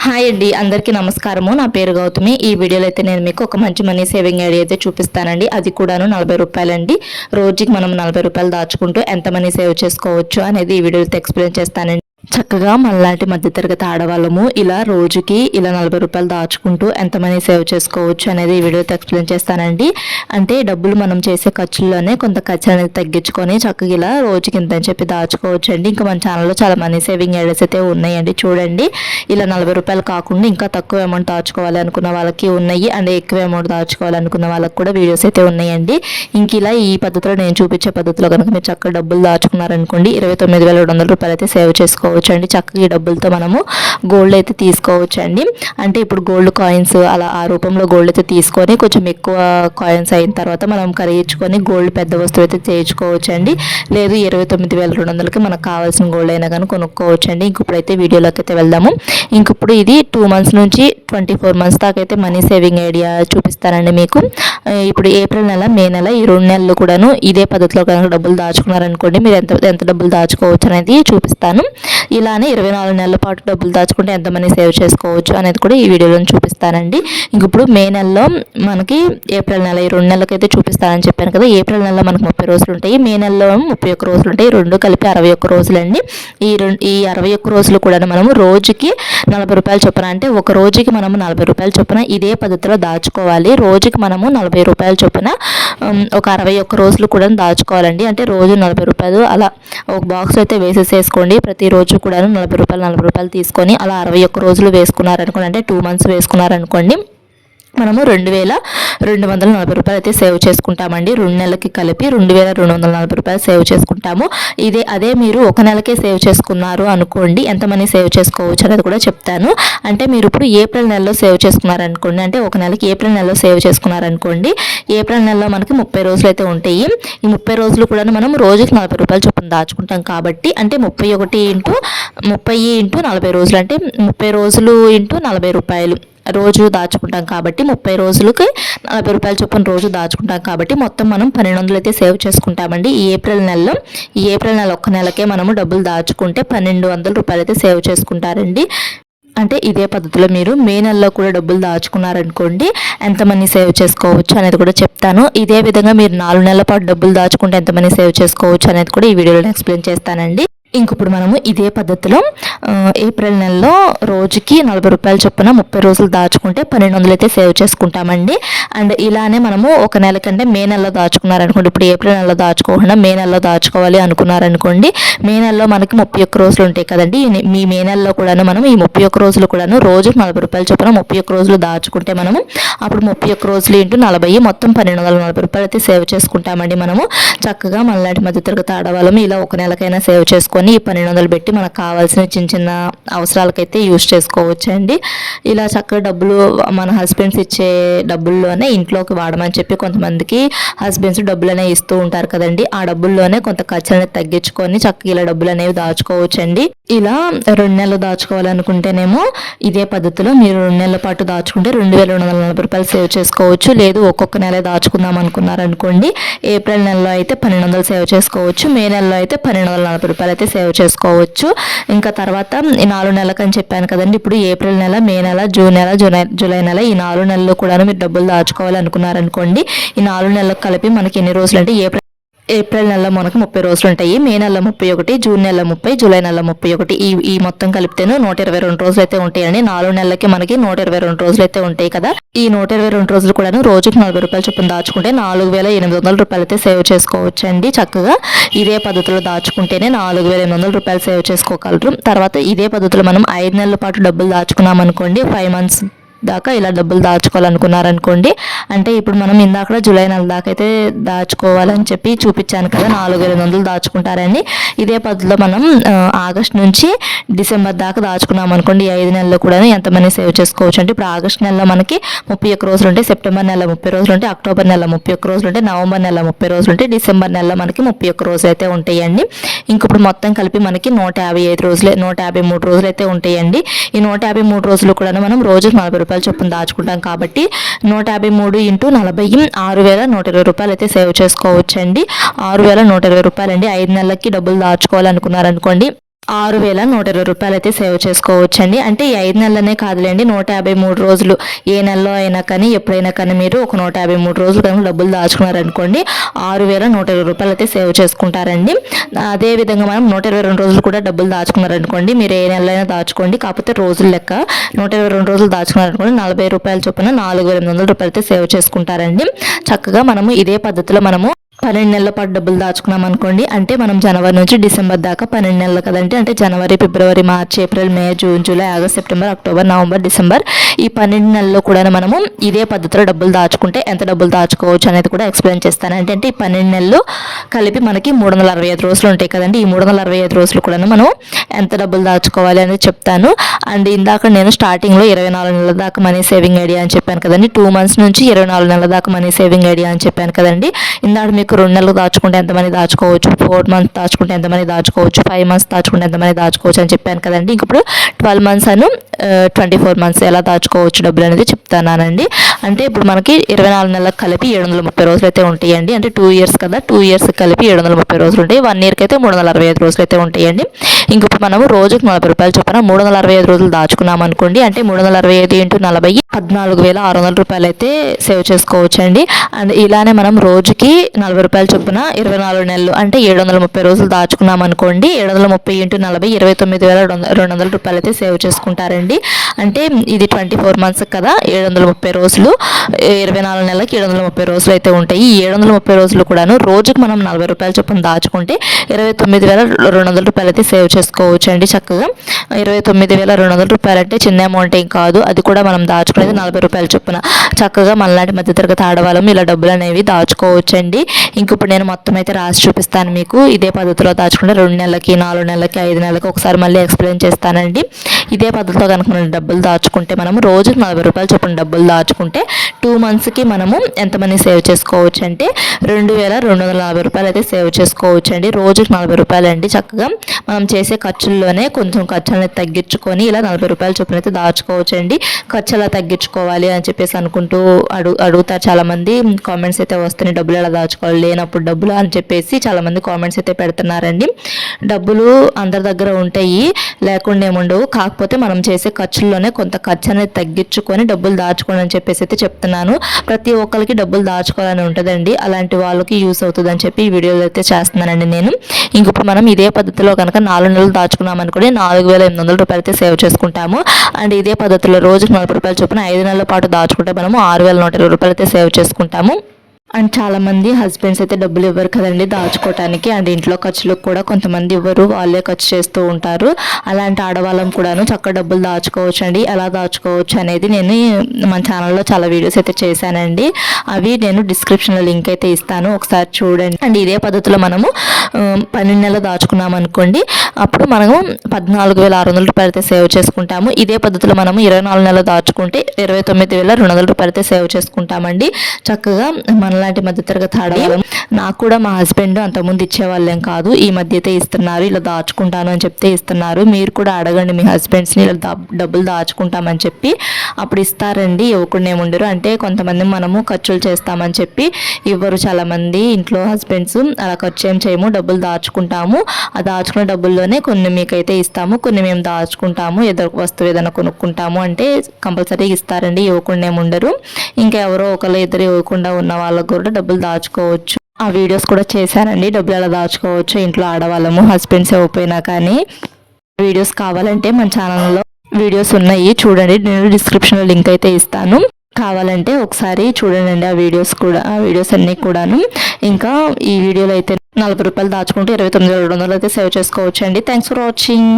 Hi అండి, అందరికీ నమస్కారము. నా పేరు గౌతమి. ఈ వీడియోలో అయితే నేను మీకు ఒక మంచి మనీ సేవింగ్ ఐడియా అయితే చూపిస్తానండి. అది కూడాను 40 రూపాయలండి. రోజుకి మనం 40 రూపాయలు దాచుకుంటూ ఎంత మనీ సేవ్ చేసుకోవచ్చు అనేది ఈ వీడియోలో ఎక్స్ప్లెయిన్ చేస్తానండి. చక్కగా మనలాంటి మధ్యతరగతి ఆడవాళ్ళము ఇలా రోజుకి ఇలా 40 రూపాయలు దాచుకుంటూ ఎంత మనీ సేవ్ చేసుకోవచ్చు అనేది ఈ వీడియోతో ఎక్స్ప్లెయిన్ చేస్తానండి. అంటే డబ్బులు మనం చేసే ఖర్చుల్లోనే కొంత ఖర్చు అనేది తగ్గించుకొని చక్కగా ఇలా రోజుకి ఇంత అని చెప్పి దాచుకోవచ్చు అండి. ఇంకా మన ఛానల్లో చాలా మనీ సేవింగ్ ఐడియాస్ అయితే ఉన్నాయండి. చూడండి, ఇలా 40 రూపాయలు కాకుండా ఇంకా తక్కువ అమౌంట్ దాచుకోవాలి అనుకున్న వాళ్ళకి ఉన్నాయి, అండ్ ఎక్కువ అమౌంట్ దాచుకోవాలనుకున్న వాళ్ళకి కూడా వీడియోస్ అయితే ఉన్నాయండి. ఇంక ఇలా ఈ పద్ధతిలో నేను చూపించే పద్ధతిలో కనుక మీరు చక్కగా డబ్బులు దాచుకున్నారనుకోండి 29,200 రూపాయలు అయితే సేవ్ చేసుకోవచ్చు అండి. చక్కగా ఈ డబ్బులతో మనము గోల్డ్ అయితే తీసుకోవచ్చు అండి. అంటే ఇప్పుడు గోల్డ్ కాయిన్స్ అలా ఆ రూపంలో గోల్డ్ అయితే తీసుకొని కొంచెం ఎక్కువ కాయిన్స్ అయిన తర్వాత మనం కరిగించుకొని గోల్డ్ పెద్ద వస్తువు అయితే చేయించుకోవచ్చు అండి. లేదు 29,200కి మనకు కావాల్సిన గోల్డ్ అయినా కానీ కొనుక్కోవచ్చు అండి. ఇంక ఇప్పుడైతే వీడియోలోకి అయితే వెళ్దాము. ఇంక ఇప్పుడు ఇది 2 మంత్స్ నుంచి 24 మంత్స్ దాకా అయితే మనీ సేవింగ్ ఐడియా చూపిస్తానండి మీకు. ఇప్పుడు ఏప్రిల్ నెల, మే నెల ఈ 2 నెలలు కూడాను ఇదే పద్ధతిలో కనుక డబ్బులు దాచుకున్నారనుకోండి మీరు ఎంత డబ్బులు దాచుకోవచ్చు అనేది చూపిస్తాను. ఇలానే 24 నెలల పాటు డబ్బులు దాచుకుంటే ఎంత మనీ సేవ్ చేసుకోవచ్చు అనేది కూడా ఈ వీడియోలో చూపిస్తానండి. ఇంక ఇప్పుడు మే నెలలో మనకి ఏప్రిల్ నెల ఈ 2 నెలలకైతే చూపిస్తానని చెప్పాను కదా. ఏప్రిల్ నెలలో మనకు 30 రోజులు ఉంటాయి, మే నెలలో 31 రోజులు ఉంటాయి. రెండు కలిపి 61 రోజులండి. ఈ 61 రోజులు కూడా మనము రోజుకి 40 రూపాయలు చొప్పున, అంటే ఒక రోజుకి మనము 40 రూపాయలు చొప్పున ఇదే పద్ధతిలో దాచుకోవాలి. రోజుకి మనము 40 రూపాయల చొప్పున ఒక 61 రోజులు కూడా దాచుకోవాలండి. అంటే రోజు 40 రూపాయలు అలా ఒక బాక్స్ అయితే వేసేసుకోండి. ప్రతిరోజు కూడా 40 రూపాయలు తీసుకొని అలా 61 రోజులు వేసుకున్నారనుకోండి, అంటే 2 మంత్స్ వేసుకున్నారనుకోండి, మనము 2,240 రూపాయలు అయితే సేవ్ చేసుకుంటామండి. 2 నెలలకి కలిపి 2,240 రూపాయలు సేవ్ చేసుకుంటాము. అదే మీరు ఒక నెలకే సేవ్ చేసుకున్నారు అనుకోండి, ఎంత మనీ సేవ్ చేసుకోవచ్చు అనేది కూడా చెప్తాను. అంటే మీరు ఇప్పుడు ఏప్రిల్ నెలలో సేవ్ చేసుకున్నారనుకోండి, అంటే ఒక నెలకి ఏప్రిల్ నెలలో సేవ్ చేసుకున్నారనుకోండి, ఏప్రిల్ నెలలో మనకి 30 రోజులు అయితే ఉంటాయి. ఈ 30 రోజులు కూడా మనం రోజుకి 40 రూపాయలు చొప్పున దాచుకుంటాం కాబట్టి, అంటే 30 ఇంటూ 40 రోజులు, అంటే 30 రోజులు ఇంటూ 40 రూపాయలు రోజు దాచుకుంటాం కాబట్టి 30 రోజులకి 40 రూపాయల చొప్పున రోజు దాచుకుంటాం కాబట్టి మొత్తం మనం 1,200 అయితే సేవ్ చేసుకుంటామండి. ఈ ఏప్రిల్ నెల ఒక్క నెలకే మనము డబ్బులు దాచుకుంటే 1,200 రూపాయలు అయితే సేవ్ చేసుకుంటారండి. అంటే ఇదే పద్ధతిలో మీరు మే నెలలో కూడా డబ్బులు దాచుకున్నారనుకోండి ఎంత మనీ సేవ్ చేసుకోవచ్చు అనేది కూడా చెప్తాను. ఇదే విధంగా మీరు 4 నెలల పాటు డబ్బులు దాచుకుంటే ఎంత మనీ సేవ్ చేసుకోవచ్చు అనేది కూడా ఈ వీడియోలో ఎక్స్ప్లెయిన్ చేస్తానండి. ఇంకప్పుడు మనము ఇదే పద్ధతిలో ఏప్రిల్ నెలలో రోజుకి 40 రూపాయల చొప్పున 30 రోజులు దాచుకుంటే 1,200 అయితే సేవ్ చేసుకుంటామండి. అండ్ ఇలానే మనము ఒక నెల కంటే మే నెలలో దాచుకున్నారనుకోండి, ఇప్పుడు ఏప్రిల్ నెలలో దాచుకోకుండా మే నెలలో దాచుకోవాలి అనుకున్నారనుకోండి, మే నెలలో మనకి 31 రోజులు ఉంటాయి కదండి. మీ మే నెలలో కూడాను మనం ఈ 31 రోజులు కూడాను రోజుకి 40 రూపాయల చొప్పున 31 రోజులు దాచుకుంటే మనము అప్పుడు 31 రోజులు ఇంటూ 40 మొత్తం 1,240 రూపాయలు అయితే సేవ్ చేసుకుంటామండి. మనము చక్కగా మనలాంటి మధ్యతరగతి ఆడవాళ్ళము ఇలా ఒక నెలకైనా సేవ్ చేసుకొని ఈ 1,200 పెట్టి మనకు కావాల్సిన చిన్న అవసరాలకైతే యూజ్ చేసుకోవచ్చు అండి. ఇలా చక్కగా డబ్బులు మన హస్బెండ్స్ ఇచ్చే డబ్బుల్లోనే ఇంట్లోకి వాడమని చెప్పి కొంతమందికి హస్బెండ్స్ డబ్బులు అనేవి ఇస్తూ ఉంటారు కదండి. ఆ డబ్బుల్లోనే కొంత ఖర్చు అనేది తగ్గించుకొని చక్కగా ఇలా డబ్బులు అనేవి దాచుకోవచ్చు అండి. ఇలా 2 నెలలు దాచుకోవాలనుకుంటేనేమో ఇదే పద్ధతిలో మీరు 2 నెలల పాటు దాచుకుంటే 2,240 రూపాయలు సేవ్ చేసుకోవచ్చు. లేదు ఒక్కొక్క నెల దాచుకుందాం అనుకున్నారనుకోండి, ఏప్రిల్ నెలలో అయితే 1,200 సేవ్ చేసుకోవచ్చు, మే నెలలో అయితే 1,240 రూపాయలు అయితే సేవ్ చేసుకోవచ్చు. ఇంకా తర్వాత ఈ 4 నెలలకు అని చెప్పాను కదండి. ఇప్పుడు ఏప్రిల్ నెల, మే నెల, జూన్ నెల, జూలై నెల ఈ 4 నెలల్లో కూడా మీరు డబ్బులు దాచుకోవాలి అనుకున్నారనుకోండి, ఈ 4 నెలలకు కలిపి మనకి ఎన్ని రోజులు అంటే ఏప్రిల్ నెలలో మనకు 30 రోజులు ఉంటాయి, మే నెలలో 31, జూన్ నెలలో 30, జూలై నెలలో 31 ఈ మొత్తం కలిపితేనే 122 రోజులు అయితే ఉంటాయండి. 4 నెలలకి మనకి 122 రోజులు అయితే ఉంటాయి కదా. ఈ 122 రోజులు కూడా రోజుకి 40 రూపాయలు చొప్పున దాచుకుంటే 4,800 రూపాయలు అయితే సేవ్ చేసుకోవచ్చు అండి. చక్కగా ఇదే పద్ధతిలో దాచుకుంటేనే 4,800 రూపాయలు సేవ్ చేసుకోగలరు. తర్వాత ఇదే పద్ధతిలో మనం 5 నెలల పాటు డబ్బులు దాచుకున్నాం అనుకోండి, 5 మంత్స్ దాకా ఇలా డబ్బులు దాచుకోవాలనుకున్నారనుకోండి, అంటే ఇప్పుడు మనం ఇందాక జూలై నెల దాకా అయితే దాచుకోవాలని చెప్పి చూపించాను కదా, 4,800 దాచుకుంటారని. ఇదే పద్ధతిలో మనం ఆగస్ట్ నుంచి డిసెంబర్ దాకా దాచుకున్నాం అనుకోండి, ఈ 5 నెలల్లో కూడా ఎంత మనీ సేవ్ చేసుకోవచ్చు అంటే ఇప్పుడు ఆగస్ట్ నెలలో మనకి 31 రోజులు ఉంటాయి, సెప్టెంబర్ నెల 30 రోజులు ఉంటాయి, అక్టోబర్ నెల 31 రోజులు ఉంటాయి, నవంబర్ నెల 30 రోజులు ఉంటాయి, డిసెంబర్ నెలలో మనకి 31 రోజులు అయితే ఉంటాయండి. ఇంకప్పుడు మొత్తం కలిపి మనకి 153 రోజులు అయితే ఉంటాయండి. ఈ 153 రోజులు కూడా మనం రోజుకి 40 రూపాయలు చొప్పున దాచుకుంటాం కాబట్టి 153 ఇంటూ 40 6,120 రూపాయలు అయితే సేవ్ చేసుకోవచ్చు అండి. 6,120 రూపాయలు అండి. 5 నెలలకి డబ్బులు దాచుకోవాలనుకున్నారనుకోండి, 6,120 రూపాయలు అయితే సేవ్ చేసుకోవచ్చండి. అంటే ఈ 5 నెలలనే కాదులేండి, 153 రోజులు ఏ నెలలో అయినా కానీ ఎప్పుడైనా కానీ మీరు ఒక 153 రోజులు కనుక డబ్బులు దాచుకున్నారనుకోండి 6,120 రూపాయలు అయితే సేవ్ చేసుకుంటారండి. అదేవిధంగా మనం 122 రోజులు కూడా డబ్బులు దాచుకున్నారనుకోండి, మీరు ఏ నెలైనా దాచుకోండి, కాకపోతే రోజులు లెక్క 122 రోజులు దాచుకున్నారనుకోండి 40 రూపాయల చొప్పున 4,800 రూపాయలు అయితే సేవ్ చేసుకుంటారండి. చక్కగా మనము ఇదే పద్ధతిలో మనము 12 నెలల పాటు డబ్బులు దాచుకున్నాం అనుకోండి, అంటే మనం జనవరి నుంచి డిసెంబర్ దాకా 12 నెలలు కదండి, అంటే జనవరి, ఫిబ్రవరి, మార్చి, April, May, June, July, August, September, October, November, December ఈ 12 నెలల్లో కూడా మనము ఇదే పద్ధతిలో డబ్బులు దాచుకుంటే ఎంత డబ్బులు దాచుకోవచ్చు అనేది కూడా ఎక్స్ప్లెయిన్ చేస్తాను. అంటే ఈ 12 నెలలు కలిపి మనకి 365 రోజులు ఉంటాయి కదండి, ఈ 365 రోజులు కూడా మనం ఎంత డబ్బులు దాచుకోవాలి అనేది చెప్తాను. అండ్ ఇందాక నేను స్టార్టింగ్లో 24 నెలల దాకా మనీ సేవింగ్ ఐడియా అని చెప్పాను కదండి, 2 మంత్స్ నుంచి 24 నెలల దాకా మనీ సేవింగ్ ఐడియా అని చెప్పాను కదండి. ఇందాక మీకు 2 నెలలు దాచుకుంటే ఎంతమంది దాచుకోవచ్చు, 4 మంత్స్ దాచుకుంటే ఎంతమంది దాచుకోవచ్చు, 5 మంత్స్ దాచుకుంటే ఎంతమంది దాచుకోవచ్చు అని చెప్పాను కదండి. ఇప్పుడు 12 మంత్స్ అను 24 మంత్స్ ఎలా దాచుకోవచ్చు డబ్బులు అనేది చెప్తానండి. అంటే ఇప్పుడు మనకి 24 నెలలకు కలిపి 730 రోజులు అయితే ఉంటాయండి. అంటే 2 ఇయర్స్ కదా, 2 ఇయర్స్ కలిపి 730 రోజులు ఉంటాయి. 1 ఇయర్కి అయితే 365 రోజులు అయితే ఉంటాయండి. ఇంకొప్పుడు మనము రోజుకు 40 రూపాయలు చొప్పున 365 రోజులు దాచుకున్నాం అనుకోండి, అంటే 365 × 40 14,600 రూపాయలు అయితే సేవ్ చేసుకోవచ్చండి. అండ్ ఇలానే మనం రోజుకి 40 రూపాయల చొప్పున 24 నెలలు అంటే 730 రోజులు దాచుకున్నాం అనుకోండి, 730 × 40 29,200 రూపాయలు అయితే సేవ్ చేసుకుంటారండి. అంటే ఇది 24 మంత్స్ కదా, 730 రోజులు, 24 నెలలకి 730 రోజులు అయితే ఉంటాయి. ఈ 730 రోజులు కూడాను రోజుకి మనం 40 రూపాయల చొప్పున దాచుకుంటే 29,200 రూపాయలు అయితే సేవ్ చేసుకోవచ్చు అండి. చక్కగా 29,200 రూపాయలు అంటే చిన్న అమౌంట్ ఏం కాదు, అది కూడా మనం దాచుకునేది 40 రూపాయల చొప్పున. చక్కగా మనలాంటి మధ్యతరగతి ఆడవాళ్ళం ఇలా డబ్బులు అనేవి దాచుకోవచ్చండి. ఇంక ఇప్పుడు నేను మొత్తం అయితే రాసి చూపిస్తాను మీకు. ఇదే పద్ధతిలో దాచుకుంటే 2 నెలలకి, 4 నెలలకి, 5 నెలలకి ఒకసారి మళ్ళీ ఎక్స్ప్లెయిన్ చేస్తానండి. ఇదే పద్ధతిలో కనుక మనం డబ్బులు దాచుకుంటే మనము రోజుకి 40 రూపాయలు చొప్పున డబ్బులు దాచుకుంటే 2 మంత్స్కి మనము ఎంత మనీ సేవ్ చేసుకోవచ్చు అంటే 2,240 రూపాయలు అయితే సేవ్ చేసుకోవచ్చు అండి. రోజుకి 40 రూపాయలు అండి. చక్కగా మనం చేసే ఖర్చుల్లోనే కొంచెం ఖర్చులను తగ్గించుకొని ఇలా 40 రూపాయల చొప్పున అయితే దాచుకోవచ్చు అండి. ఖర్చు ఎలా తగ్గించుకోవాలి అని చెప్పేసి అనుకుంటూ అడుగుతారు చాలామంది. కామెంట్స్ అయితే వస్తున్నాయి, డబ్బులు ఎలా దాచుకోవాలి, లేనప్పుడు డబ్బులు అని చెప్పేసి చాలామంది కామెంట్స్ అయితే పెడుతున్నారండి. డబ్బులు అందరి దగ్గర ఉంటాయి, లేకుండా ఏముండవు, కాకపోతే మనం చేసే ఖర్చుల్లోనే కొంత ఖర్చు అనేది తగ్గించుకొని డబ్బులు దాచుకోండి అని చెప్పేసి అయితే చెప్తున్నాను. ప్రతి ఒక్కరికి డబ్బులు దాచుకోవాలని ఉంటుందండి, అలాంటి వాళ్ళకి యూస్ అవుతుంది అని చెప్పి ఈ వీడియోలో అయితే చేస్తున్నానండి నేను. ఇంకొప్పుడు మనం ఇదే పద్ధతిలో కనుక 4 నెలలు దాచుకున్నాం అనుకోండి 4,800 రూపాయలు అయితే సేవ్ చేసుకుంటాము. అండ్ ఇదే పద్ధతిలో రోజుకి 40 రూపాయలు చొప్పున 5 నెలల పాటు దాచుకుంటే మనము 6,120 రూపాయలు అయితే సేవ్ చేసుకుంటాము. అండ్ చాలామంది హస్బెండ్స్ అయితే డబ్బులు ఇవ్వరు కదండి దాచుకోవటానికి, అండ్ ఇంట్లో ఖర్చులకు కూడా కొంతమంది ఇవ్వరు, వాళ్ళే ఖర్చు చేస్తూ ఉంటారు. అలాంటి ఆడవాళ్ళం కూడాను చక్కగా డబ్బులు దాచుకోవచ్చు అండి. ఎలా దాచుకోవచ్చు అనేది నేను మన ఛానల్లో చాలా వీడియోస్ అయితే చేశానండి, అవి నేను డిస్క్రిప్షన్లో లింక్ అయితే ఇస్తాను, ఒకసారి చూడండి. అండ్ ఇదే పద్ధతిలో మనము 12 నెలలు దాచుకున్నాం అనుకోండి, అప్పుడు మనము 14,600 రూపాయలు అయితే సేవ్ చేసుకుంటాము. ఇదే పద్ధతిలో మనము 24 నెలలు దాచుకుంటే 29,200 రూపాయలు అయితే సేవ్ చేసుకుంటామండి. చక్కగా మనలాంటి మధ్యతరగతి ఆడవాళ్ళం. నాకు కూడా మా హస్బెండ్ అంతకుముందు ఇచ్చేవాళ్ళేం కాదు, ఈ మధ్య అయితే ఇస్తున్నారు, ఇలా దాచుకుంటాను అని చెప్తే ఇస్తున్నారు. మీరు కూడా అడగండి మీ హస్బెండ్స్ని, ఇలా డబ్బులు దాచుకుంటామని చెప్పి, అప్పుడు ఇస్తారండి, ఇవ్వకుండా ఏముండరు. అంటే కొంతమంది మనము ఖర్చులు చేస్తామని చెప్పి ఇవ్వరు చాలామంది ఇంట్లో హస్బెండ్స్. అలా ఖర్చు ఏం చేయము, డబ్బులు దాచుకుంటాము, ఆ దాచుకున్న డబ్బుల్లోనే కొన్ని మీకైతే ఇస్తాము, కొన్ని మేము దాచుకుంటాము, ఏదో వస్తువు ఏదైనా కొనుక్కుంటాము అంటే కంపల్సరీ ఇస్తారండి, ఇవ్వకుండా ఏముండరు. ఇంకా ఎవరో ఒకళ్ళు ఇద్దరు ఇవ్వకుండా ఉన్న వాళ్ళకు కూడా డబ్బులు దాచుకోవచ్చు. ఆ వీడియోస్ కూడా చేశానండి, డబ్బులు ఎలా దాచుకోవచ్చు ఇంట్లో ఆడవాళ్ళము, హస్బెండ్స్ ఇవ్వకపోయినా కానీ. వీడియోస్ కావాలంటే మన ఛానల్లో వీడియోస్ ఉన్నాయి, చూడండి, నేను డిస్క్రిప్షన్లో లింక్ అయితే ఇస్తాను, కావాలంటే ఒకసారి చూడండి ఆ వీడియోస్ అన్నీ కూడాను. ఇంకా ఈ వీడియోలో అయితే 40 రూపాయలు దాచుకుంటే 29,200 అయితే సేవ్ చేసుకోవచ్చు అండి. Thanks for watching.